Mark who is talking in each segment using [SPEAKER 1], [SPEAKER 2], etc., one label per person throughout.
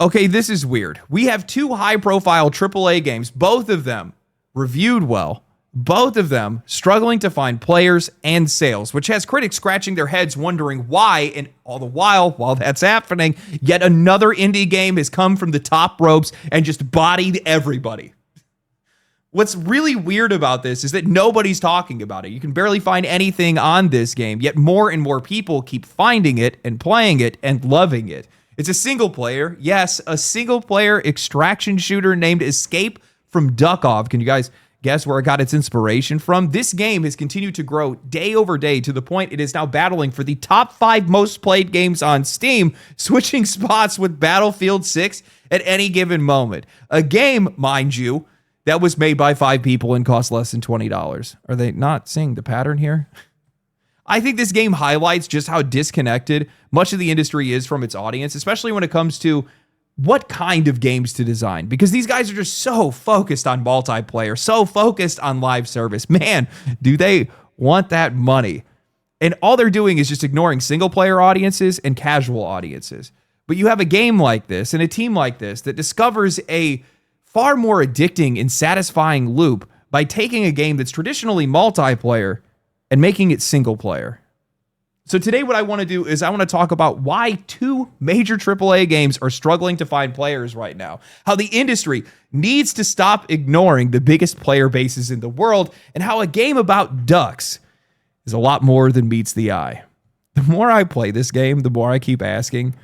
[SPEAKER 1] Okay, this is weird. We have two high-profile AAA games, both of them reviewed well, both of them struggling to find players and sales, which has critics scratching their heads wondering why, and all the while that's happening, yet another indie game has come from the top ropes and just bodied everybody. What's really weird about this is that nobody's talking about it. You can barely find anything on this game, yet more and more people keep finding it and playing it and loving it. It's a single player, yes, a single player extraction shooter named Escape from Duckov. Can you guys guess where it got its inspiration from? This game has continued to grow day over day to the point it is now battling for the top 5 most played games on Steam, switching spots with Battlefield 6 at any given moment. A game, mind you, that was made by 5 people and cost less than $20. Are they not seeing the pattern here? I think this game highlights just how disconnected much of the industry is from its audience, especially when it comes to what kind of games to design, because these guys are just so focused on multiplayer, so focused on live service. Man, do they want that money. And all they're doing is just ignoring single player audiences and casual audiences. But you have a game like this and a team like this that discovers a far more addicting and satisfying loop by taking a game that's traditionally multiplayer and making it single player. So today what I want to do is I want to talk about why 2 major AAA games are struggling to find players right now, how the industry needs to stop ignoring the biggest player bases in the world, and how a game about ducks is a lot more than meets the eye. The more I play this game, the more I keep asking,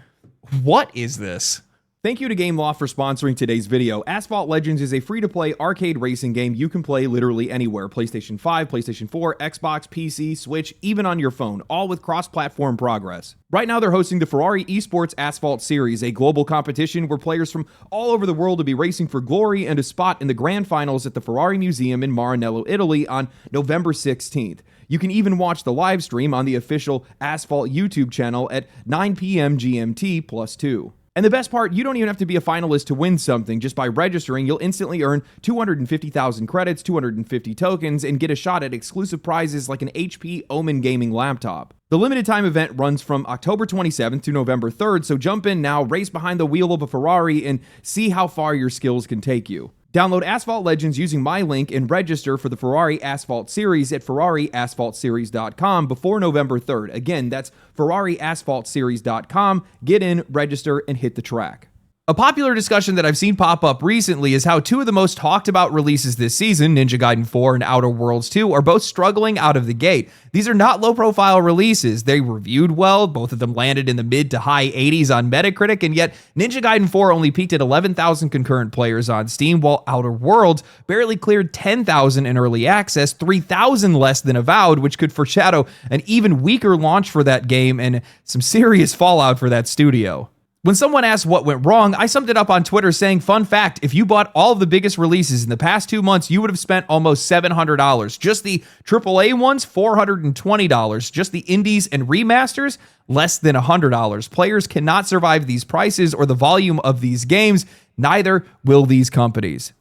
[SPEAKER 1] what is this? Thank you to GameLoft for sponsoring today's video. Asphalt Legends is a free-to-play arcade racing game you can play literally anywhere. PlayStation 5, PlayStation 4, Xbox, PC, Switch, even on your phone, all with cross-platform progress. Right now they're hosting the Ferrari Esports Asphalt Series, a global competition where players from all over the world will be racing for glory and a spot in the grand finals at the Ferrari Museum in Maranello, Italy on November 16th. You can even watch the live stream on the official Asphalt YouTube channel at 9 p.m. GMT +2. And the best part, you don't even have to be a finalist to win something. Just by registering, you'll instantly earn 250,000 credits, 250 tokens, and get a shot at exclusive prizes like an HP Omen gaming laptop. The limited time event runs from October 27th to November 3rd, so jump in now, race behind the wheel of a Ferrari, and see how far your skills can take you. Download Asphalt Legends using my link and register for the Ferrari Asphalt Series at FerrariAsphaltSeries.com before November 3rd. Again, that's FerrariAsphaltSeries.com. Get in, register, and hit the track. A popular discussion that I've seen pop up recently is how 2 of the most talked about releases this season, Ninja Gaiden 4 and Outer Worlds 2, are both struggling out of the gate. These are not low-profile releases. They reviewed well. Both of them landed in the mid to high 80s on Metacritic, and yet Ninja Gaiden 4 only peaked at 11,000 concurrent players on Steam, while Outer Worlds barely cleared 10,000 in early access, 3,000 less than Avowed, which could foreshadow an even weaker launch for that game and some serious fallout for that studio. When someone asked what went wrong, I summed it up on Twitter saying, fun fact, if you bought all of the biggest releases in the past 2 months, you would have spent almost $700. Just the AAA ones, $420. Just the indies and remasters, less than $100. Players cannot survive these prices or the volume of these games. Neither will these companies.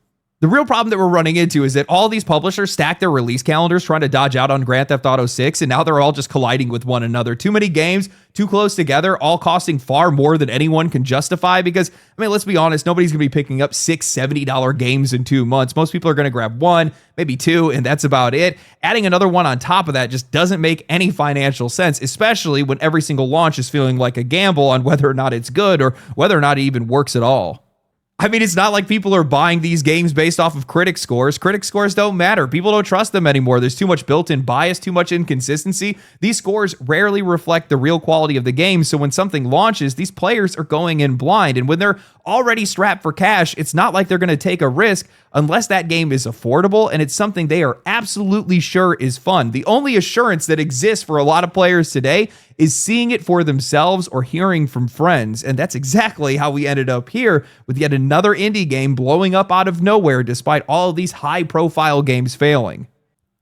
[SPEAKER 1] The real problem that we're running into is that all these publishers stack their release calendars trying to dodge out on Grand Theft Auto 6, and now they're all just colliding with one another. Too many games, too close together, all costing far more than anyone can justify because, I mean, let's be honest, nobody's going to be picking up $6, $70 games in 2 months. Most people are going to grab 1, maybe 2, and that's about it. Adding another one on top of that just doesn't make any financial sense, especially when every single launch is feeling like a gamble on whether or not it's good or whether or not it even works at all. I mean, it's not like people are buying these games based off of critic scores. Critic scores don't matter. People don't trust them anymore. There's too much built-in bias, too much inconsistency. These scores rarely reflect the real quality of the game, so when something launches, these players are going in blind, and when they're already strapped for cash, it's not like they're going to take a risk unless that game is affordable and it's something they are absolutely sure is fun. The only assurance that exists for a lot of players today is seeing it for themselves or hearing from friends, and that's exactly how we ended up here with yet another indie game blowing up out of nowhere despite all of these high-profile games failing.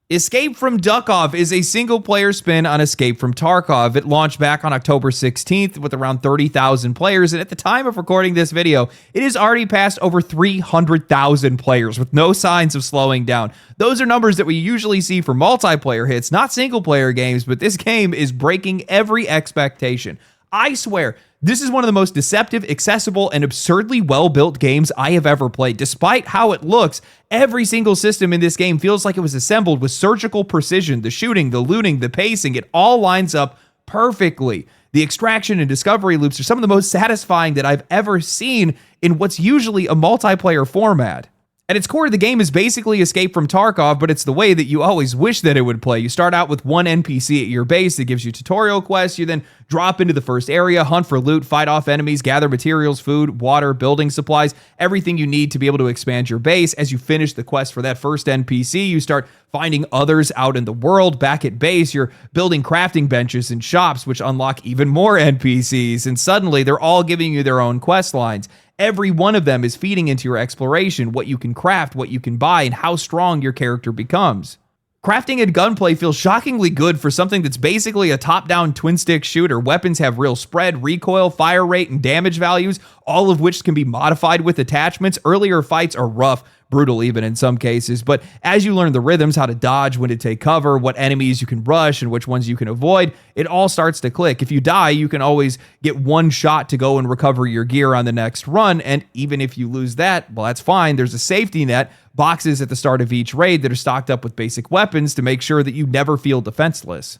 [SPEAKER 1] Escape from Duckov is a single-player spin on Escape from Tarkov. It launched back on October 16th with around 30,000 players, and at the time of recording this video, it has already passed over 300,000 players with no signs of slowing down. Those are numbers that we usually see for multiplayer hits, not single-player games, but this game is breaking every expectation. I swear, This is one of the most deceptive, accessible, and absurdly well-built games I have ever played. Despite how it looks, every single system in this game feels like it was assembled with surgical precision. The shooting, the looting, the pacing, it all lines up perfectly. The extraction and discovery loops are some of the most satisfying that I've ever seen in what's usually a multiplayer format. At its core, the game is basically Escape from Tarkov, but it's the way that you always wish that it would play. You start out with one NPC at your base that gives you tutorial quests. You then drop into the first area, hunt for loot, fight off enemies, gather materials, food, water, building supplies, everything you need to be able to expand your base. As you finish the quest for that first NPC, you start finding others out in the world. Back at base, you're building crafting benches and shops, which unlock even more NPCs, and suddenly they're all giving you their own quest lines. Every one of them is feeding into your exploration, what you can craft, what you can buy, and how strong your character becomes. Crafting and gunplay feels shockingly good for something that's basically a top-down twin-stick shooter. Weapons have real spread, recoil, fire rate, and damage values, all of which can be modified with attachments. Earlier fights are rough, brutal even in some cases, but as you learn the rhythms, how to dodge, when to take cover, what enemies you can rush, and which ones you can avoid, it all starts to click. If you die, you can always get one shot to go and recover your gear on the next run, and even if you lose that, well, that's fine. There's a safety net, boxes at the start of each raid that are stocked up with basic weapons to make sure that you never feel defenseless.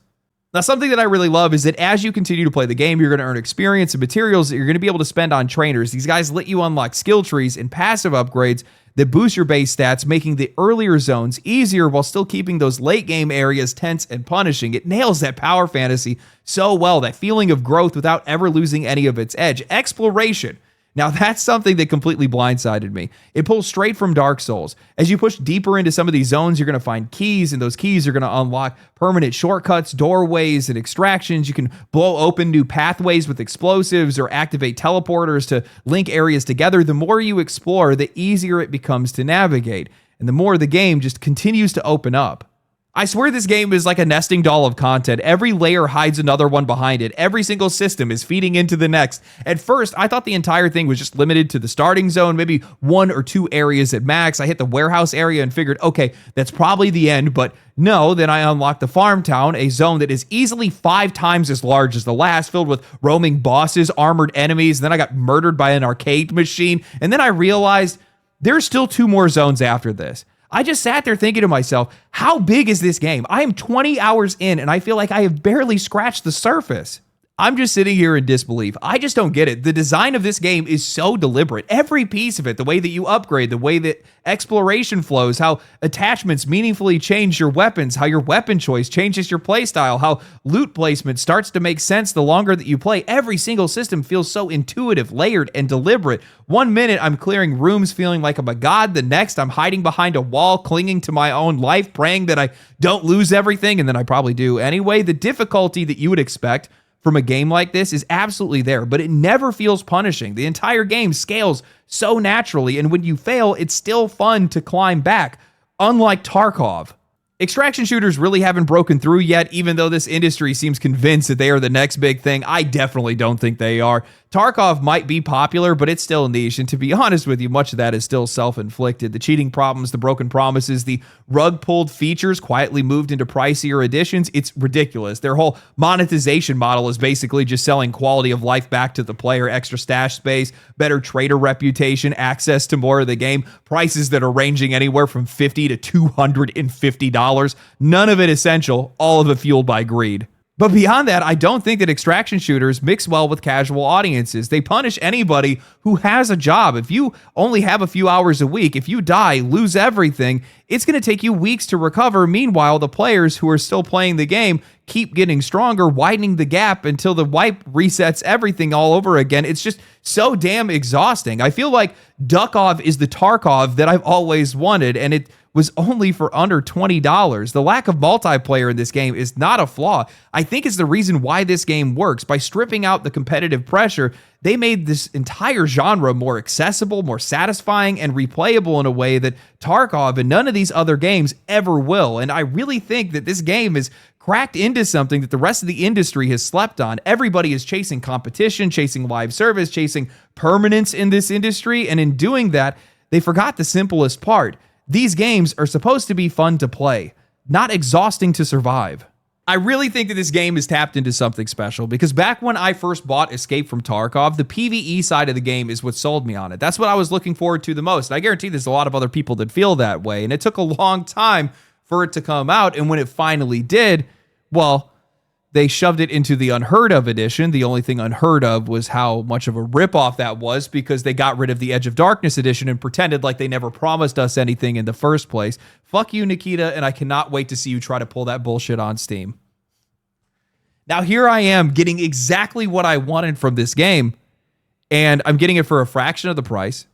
[SPEAKER 1] Now, something that I really love is that as you continue to play the game, you're going to earn experience and materials that you're going to be able to spend on trainers. These guys let you unlock skill trees and passive upgrades that boost your base stats, making the earlier zones easier while still keeping those late game areas tense and punishing. It nails that power fantasy so well, that feeling of growth without ever losing any of its edge. Exploration. Now, that's something that completely blindsided me. It pulls straight from Dark Souls. As you push deeper into some of these zones, you're going to find keys, and those keys are going to unlock permanent shortcuts, doorways, and extractions. You can blow open new pathways with explosives or activate teleporters to link areas together. The more you explore, the easier it becomes to navigate, and the more the game just continues to open up. I swear this game is like a nesting doll of content. Every layer hides another one behind it. Every single system is feeding into the next. At first, I thought the entire thing was just limited to the starting zone, maybe one or two areas at max. I hit the warehouse area and figured, okay, that's probably the end, but no, then I unlocked the farm town, a zone that is easily 5 times as large as the last, filled with roaming bosses, armored enemies. And then I got murdered by an arcade machine. And then I realized there's still 2 more zones after this. I just sat there thinking to myself, how big is this game? I am 20 hours in and I feel like I have barely scratched the surface. I'm just sitting here in disbelief. I just don't get it. The design of this game is so deliberate. Every piece of it, the way that you upgrade, the way that exploration flows, how attachments meaningfully change your weapons, how your weapon choice changes your playstyle, how loot placement starts to make sense the longer that you play. Every single system feels so intuitive, layered, and deliberate. One minute, I'm clearing rooms feeling like I'm a god. The next, I'm hiding behind a wall, clinging to my own life, praying that I don't lose everything, and then I probably do anyway. The difficulty that you would expect from a game like this is absolutely there, but it never feels punishing. The entire game scales so naturally, and when you fail, it's still fun to climb back, unlike Tarkov. Extraction shooters really haven't broken through yet, even though this industry seems convinced that they are the next big thing. I definitely don't think they are. Tarkov might be popular, but it's still niche, and to be honest with you, much of that is still self-inflicted. The cheating problems, the broken promises, the rug-pulled features quietly moved into pricier editions, it's ridiculous. Their whole monetization model is basically just selling quality of life back to the player, extra stash space, better trader reputation, access to more of the game, prices that are ranging anywhere from $50 to $250. None of it essential, all of it fueled by greed. But beyond that, I don't think that extraction shooters mix well with casual audiences. They punish anybody who has a job. If you only have a few hours a week, if you die, lose everything, it's going to take you weeks to recover. Meanwhile, the players who are still playing the game keep getting stronger, widening the gap until the wipe resets everything all over again. It's just so damn exhausting. I feel like Duckov is the Tarkov that I've always wanted, and it was only for under $20. The lack of multiplayer in this game is not a flaw. I think it's the reason why this game works. By stripping out the competitive pressure, they made this entire genre more accessible, more satisfying, and replayable in a way that Tarkov and none of these other games ever will. And I really think that this game is cracked into something that the rest of the industry has slept on. Everybody is chasing competition, chasing live service, chasing permanence in this industry. And in doing that, they forgot the simplest part. These games are supposed to be fun to play, not exhausting to survive. I really think that this game is tapped into something special because back when I first bought Escape from Tarkov, the PvE side of the game is what sold me on it. That's what I was looking forward to the most. And I guarantee there's a lot of other people that feel that way. And it took a long time for it to come out. And when it finally did, well, they shoved it into the Unheard of edition. The only thing unheard of was how much of a ripoff that was because they got rid of the Edge of Darkness edition and pretended like they never promised us anything in the first place. Fuck you, Nikita, and I cannot wait to see you try to pull that bullshit on Steam. Now, here I am getting exactly what I wanted from this game, and I'm getting it for a fraction of the price.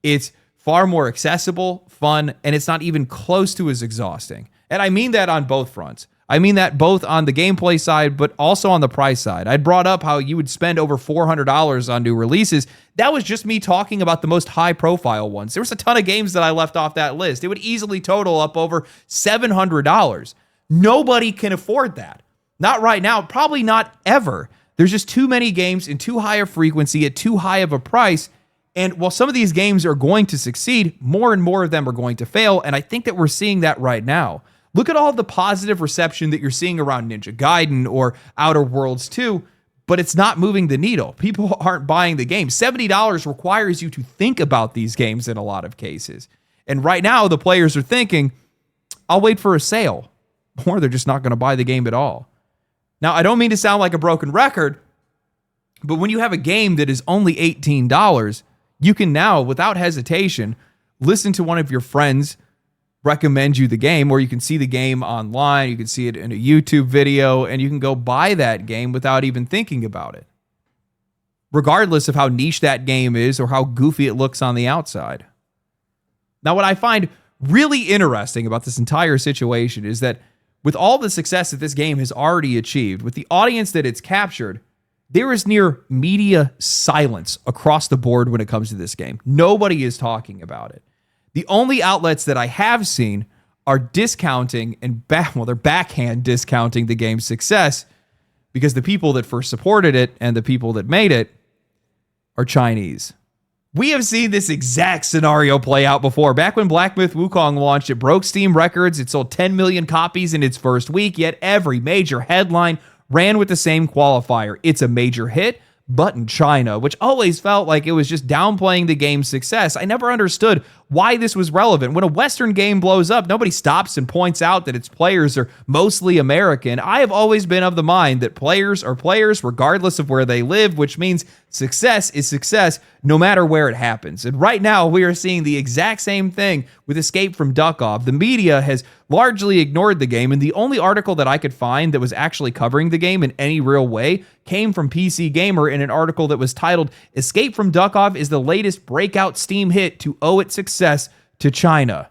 [SPEAKER 1] It's far more accessible, fun, and it's not even close to as exhausting. And I mean that on both fronts. I mean that both on the gameplay side, but also on the price side. I brought up how you would spend over $400 on new releases. That was just me talking about the most high-profile ones. There was a ton of games that I left off that list. It would easily total up over $700. Nobody can afford that. Not right now, probably not ever. There's just too many games in too high a frequency at too high of a price. And while some of these games are going to succeed, more and more of them are going to fail. And I think that we're seeing that right now. Look at all the positive reception that you're seeing around Ninja Gaiden or Outer Worlds 2, but it's not moving the needle. People aren't buying the game. $70 requires you to think about these games in a lot of cases. And right now, the players are thinking, I'll wait for a sale, or they're just not going to buy the game at all. Now, I don't mean to sound like a broken record, but when you have a game that is only $18, you can now, without hesitation, listen to one of your friends recommend you the game, or you can see the game online, you can see it in a YouTube video, and you can go buy that game without even thinking about it, regardless of how niche that game is or how goofy it looks on the outside. Now, what I find really interesting about this entire situation is that with all the success that this game has already achieved, with the audience that it's captured, there is near media silence across the board when it comes to this game. Nobody is talking about it. The only outlets that I have seen are discounting and they're backhand discounting the game's success because the people that first supported it and the people that made it are Chinese. We have seen this exact scenario play out before. Back when Black Myth Wukong launched, it broke Steam records. It sold 10 million copies in its first week, yet every major headline ran with the same qualifier. It's a major hit, but in China, which always felt like it was just downplaying the game's success. I never understood why this was relevant. When a Western game blows up, nobody stops and points out that its players are mostly American. I have always been of the mind that players are players regardless of where they live, which means success is success no matter where it happens. And right now, we are seeing the exact same thing with Escape from Duckov. The media has largely ignored the game, and the only article that I could find that was actually covering the game in any real way came from PC Gamer in an article that was titled, "Escape from Duckov is the latest breakout Steam hit to owe its success to China."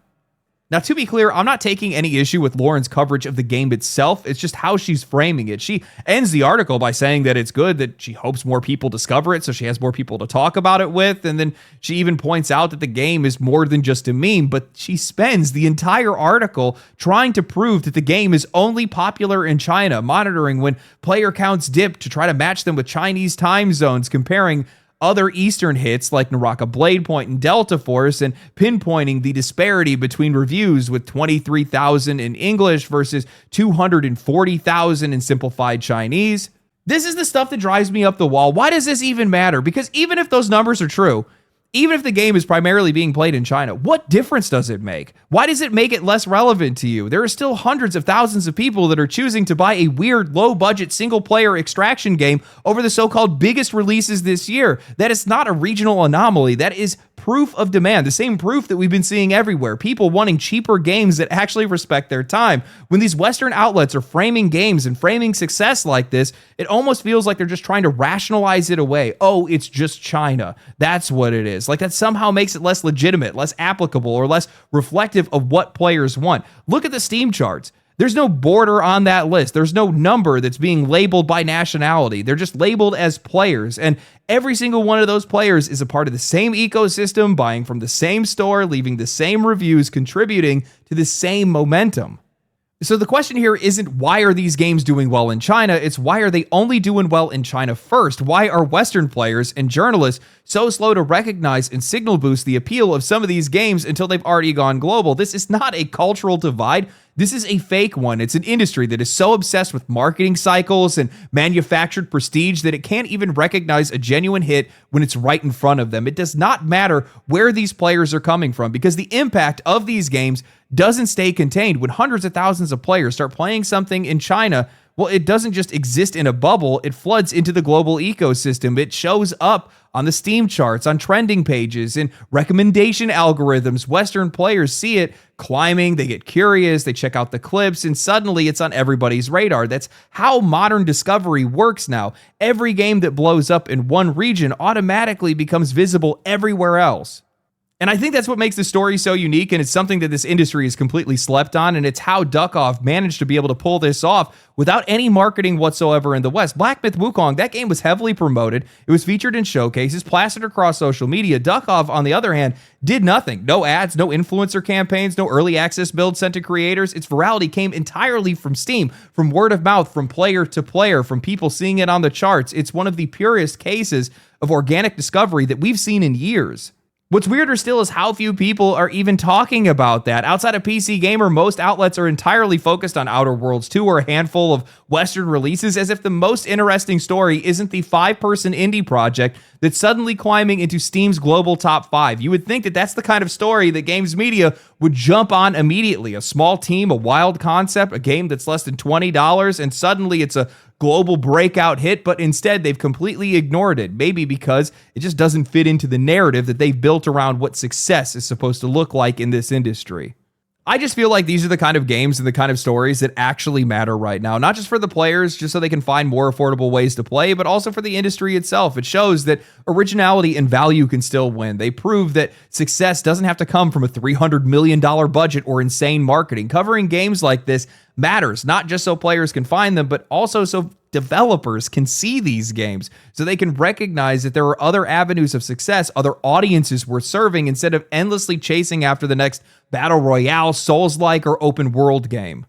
[SPEAKER 1] Now, to be clear, I'm not taking any issue with Lauren's coverage of the game itself. It's just how she's framing it. She ends the article by saying that it's good, that she hopes more people discover it so she has more people to talk about it with. And then she even points out that the game is more than just a meme, but she spends the entire article trying to prove that the game is only popular in China, monitoring when player counts dip to try to match them with Chinese time zones, comparing other Eastern hits like Naraka Blade Point and Delta Force, and pinpointing the disparity between reviews with 23,000 in English versus 240,000 in simplified Chinese. This is the stuff that drives me up the wall. Why does this even matter? Because even if those numbers are true, even if the game is primarily being played in China, what difference does it make? Why does it make it less relevant to you? There are still hundreds of thousands of people that are choosing to buy a weird, low-budget, single-player extraction game over the so-called biggest releases this year. That is not a regional anomaly. That is proof of demand, the same proof that we've been seeing everywhere. People wanting cheaper games that actually respect their time. When these Western outlets are framing games and framing success like this, it almost feels like they're just trying to rationalize it away. Oh, it's just China. That's what it is. Like that somehow makes it less legitimate, less applicable, or less reflective of what players want. Look at the Steam charts. There's no border on that list. There's no number that's being labeled by nationality. They're just labeled as players. And every single one of those players is a part of the same ecosystem, buying from the same store, leaving the same reviews, contributing to the same momentum. So the question here isn't why are these games doing well in China? It's why are they only doing well in China first? Why are Western players and journalists so slow to recognize and signal boost the appeal of some of these games until they've already gone global. This is not a cultural divide. This is a fake one. It's an industry that is so obsessed with marketing cycles and manufactured prestige that it can't even recognize a genuine hit when it's right in front of them. It does not matter where these players are coming from because the impact of these games doesn't stay contained. When hundreds of thousands of players start playing something in China, well, it doesn't just exist in a bubble. It floods into the global ecosystem. It shows up on the Steam charts, on trending pages, in recommendation algorithms. Western players see it climbing, they get curious, they check out the clips, and suddenly it's on everybody's radar. That's how modern discovery works now. Every game that blows up in one region automatically becomes visible everywhere else. And I think that's what makes the story so unique, and it's something that this industry has completely slept on, and it's how Duckov managed to be able to pull this off without any marketing whatsoever in the West. Black Myth Wukong, that game was heavily promoted. It was featured in showcases, plastered across social media. Duckov, on the other hand, did nothing. No ads, no influencer campaigns, no early access builds sent to creators. Its virality came entirely from Steam, from word of mouth, from player to player, from people seeing it on the charts. It's one of the purest cases of organic discovery that we've seen in years. What's weirder still is how few people are even talking about that. Outside of PC Gamer, most outlets are entirely focused on Outer Worlds 2 or a handful of Western releases, as if the most interesting story isn't the 5-person indie project that's suddenly climbing into Steam's global top 5. You would think that that's the kind of story that games media would jump on immediately. A small team, a wild concept, a game that's less than $20, and suddenly it's a global breakout hit, but instead they've completely ignored it. Maybe because it just doesn't fit into the narrative that they've built around what success is supposed to look like in this industry. I just feel like these are the kind of games and the kind of stories that actually matter right now, not just for the players, just so they can find more affordable ways to play, but also for the industry itself. It shows that originality and value can still win. They prove that success doesn't have to come from a $300 million budget or insane marketing. Covering games like this matters, not just so players can find them, but also so developers can see these games, so they can recognize that there are other avenues of success, other audiences worth serving, instead of endlessly chasing after the next battle royale, Souls-like, or open world game.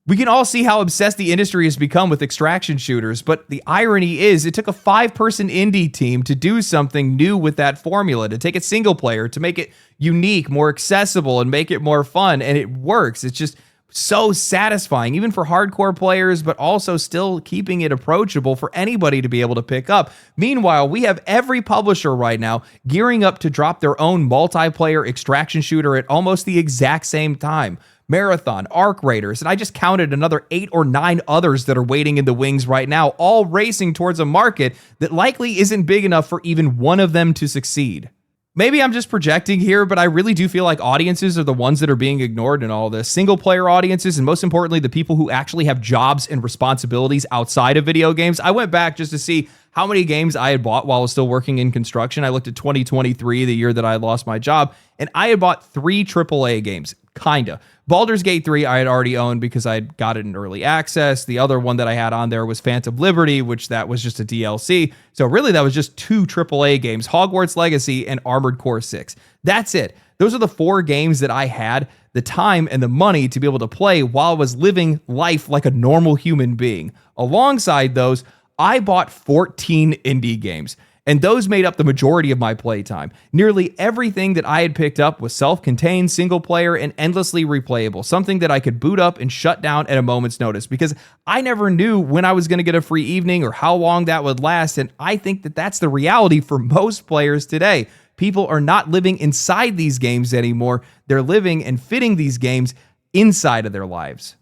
[SPEAKER 1] We can all see how obsessed the industry has become with extraction shooters, but the irony is it took a 5-person indie team to do something new with that formula, to take it single player, to make it unique, more accessible, and make it more fun, and it works. It's just so satisfying, even for hardcore players, but also still keeping it approachable for anybody to be able to pick up. Meanwhile, we have every publisher right now gearing up to drop their own multiplayer extraction shooter at almost the exact same time. Marathon, Arc Raiders, and I just counted another 8 or 9 others that are waiting in the wings right now, all racing towards a market that likely isn't big enough for even one of them to succeed. Maybe I'm just projecting here, but I really do feel like audiences are the ones that are being ignored in all this. Single player audiences, and most importantly, the people who actually have jobs and responsibilities outside of video games. I went back just to see how many games I had bought while I was still working in construction. I looked at 2023, the year that I lost my job, and I had bought 3 AAA games, kinda. Baldur's Gate 3 I had already owned because I got it in early access. The other one that I had on there was Phantom Liberty, which that was just a DLC. So really that was just 2 AAA games, Hogwarts Legacy and Armored Core 6. That's it. Those are the 4 games that I had the time and the money to be able to play while I was living life like a normal human being. Alongside those, I bought 14 indie games, and those made up the majority of my playtime. Nearly everything that I had picked up was self-contained, single-player, and endlessly replayable, something that I could boot up and shut down at a moment's notice, because I never knew when I was going to get a free evening or how long that would last, and I think that that's the reality for most players today. People are not living inside these games anymore. They're living and fitting these games inside of their lives.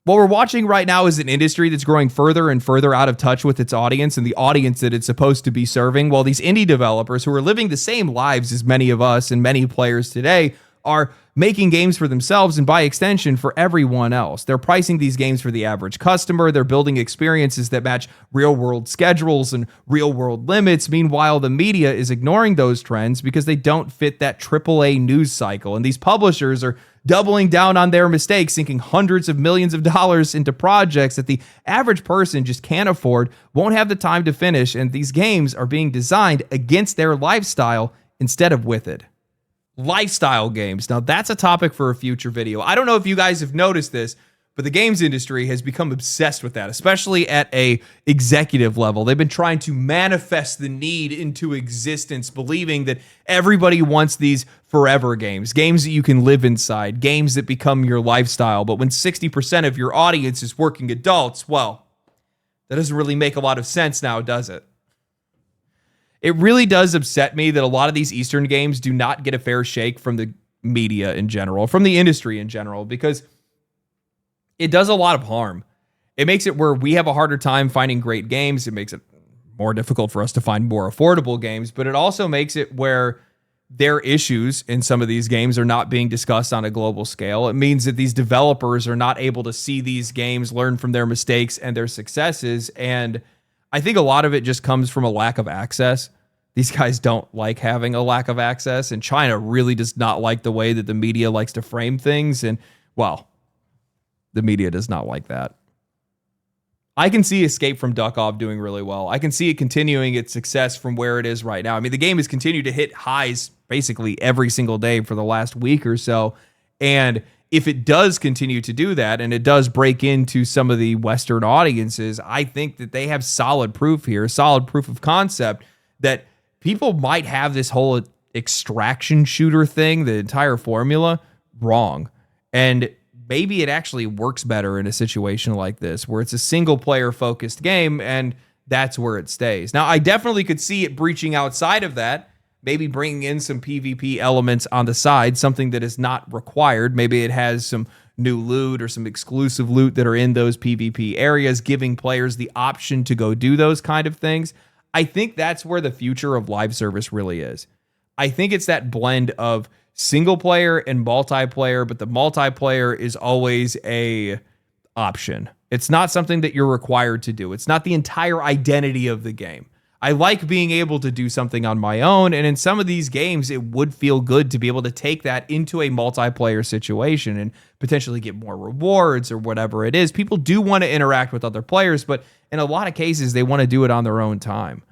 [SPEAKER 1] What we're watching right now is an industry that's growing further and further out of touch with its audience and the audience that it's supposed to be serving, while these indie developers who are living the same lives as many of us and many players today are making games for themselves and by extension for everyone else. They're pricing these games for the average customer. They're building experiences that match real-world schedules and real-world limits. Meanwhile, the media is ignoring those trends because they don't fit that AAA news cycle. And these publishers are doubling down on their mistakes, sinking hundreds of millions of dollars into projects that the average person just can't afford, won't have the time to finish, and these games are being designed against their lifestyle instead of with it. Lifestyle games. Now, that's a topic for a future video. I don't know if you guys have noticed this, But the games industry has become obsessed with that, especially at a executive level. They've been trying to manifest the need into existence, believing that everybody wants these forever games that you can live inside, games that become your lifestyle. But when 60% of your audience is working adults, well, that doesn't really make a lot of sense now, does it? It really does upset me that a lot of these Eastern games do not get a fair shake from the media in general, from the industry in general, because it does a lot of harm. It makes it where we have a harder time finding great games. It makes it more difficult for us to find more affordable games, but it also makes it where their issues in some of these games are not being discussed on a global scale. It means that these developers are not able to see these games, learn from their mistakes and their successes. And I think a lot of it just comes from a lack of access. These guys don't like having a lack of access, and China really does not like the way that the media likes to frame things. And, well, the media does not like that. I can see Escape from Duckov doing really well. I can see it continuing its success from where it is right now. I mean, the game has continued to hit highs basically every single day for the last week or so. And if it does continue to do that, and it does break into some of the Western audiences, I think that they have solid proof here, solid proof of concept that people might have this whole extraction shooter thing, the entire formula, wrong. And maybe it actually works better in a situation like this, where it's a single player focused game and that's where it stays. Now, I definitely could see it breaching outside of that, maybe bringing in some PvP elements on the side, something that is not required. Maybe it has some new loot or some exclusive loot that are in those PvP areas, giving players the option to go do those kind of things. I think that's where the future of live service really is. I think it's that blend of single player and multiplayer, but the multiplayer is always a option. It's not something that you're required to do. It's not the entire identity of the game. I like being able to do something on my own, and in some of these games, it would feel good to be able to take that into a multiplayer situation and potentially get more rewards or whatever it is. People do want to interact with other players, but in a lot of cases, they want to do it on their own time.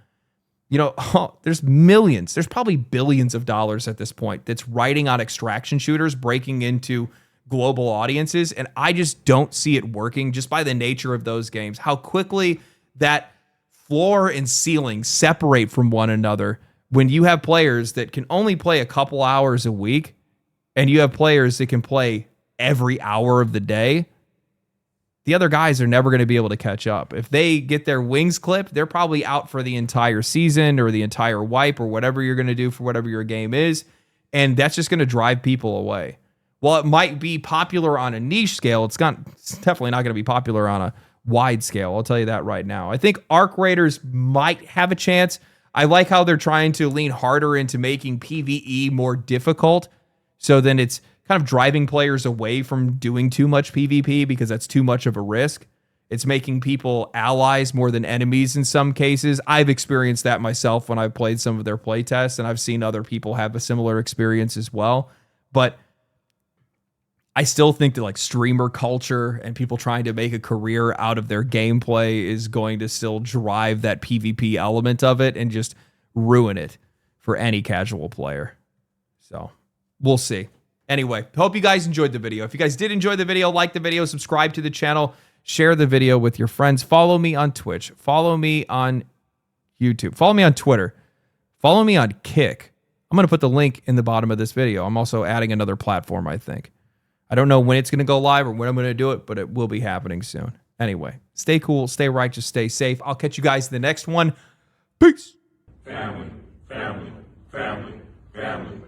[SPEAKER 1] You know, there's millions, there's probably billions of dollars at this point that's riding on extraction shooters, breaking into global audiences. And I just don't see it working just by the nature of those games, how quickly that floor and ceiling separate from one another when you have players that can only play a couple hours a week and you have players that can play every hour of the day. The other guys are never going to be able to catch up. If they get their wings clipped, they're probably out for the entire season or the entire wipe or whatever you're going to do for whatever your game is. And that's just going to drive people away. While it might be popular on a niche scale, it's definitely not going to be popular on a wide scale. I'll tell you that right now. I think Arc Raiders might have a chance. I like how they're trying to lean harder into making PvE more difficult. So then it's kind of driving players away from doing too much PvP because that's too much of a risk. It's making people allies more than enemies in some cases. I've experienced that myself when I've played some of their playtests, and I've seen other people have a similar experience as well. But I still think that like streamer culture and people trying to make a career out of their gameplay is going to still drive that PvP element of it and just ruin it for any casual player. So we'll see. Anyway, hope you guys enjoyed the video. If you guys did enjoy the video, like the video, subscribe to the channel, share the video with your friends. Follow me on Twitch. Follow me on YouTube. Follow me on Twitter. Follow me on Kick. I'm going to put the link in the bottom of this video. I'm also adding another platform, I think. I don't know when it's going to go live or when I'm going to do it, but it will be happening soon. Anyway, stay cool, stay righteous, stay safe. I'll catch you guys in the next one. Peace.
[SPEAKER 2] Family, family, family, family.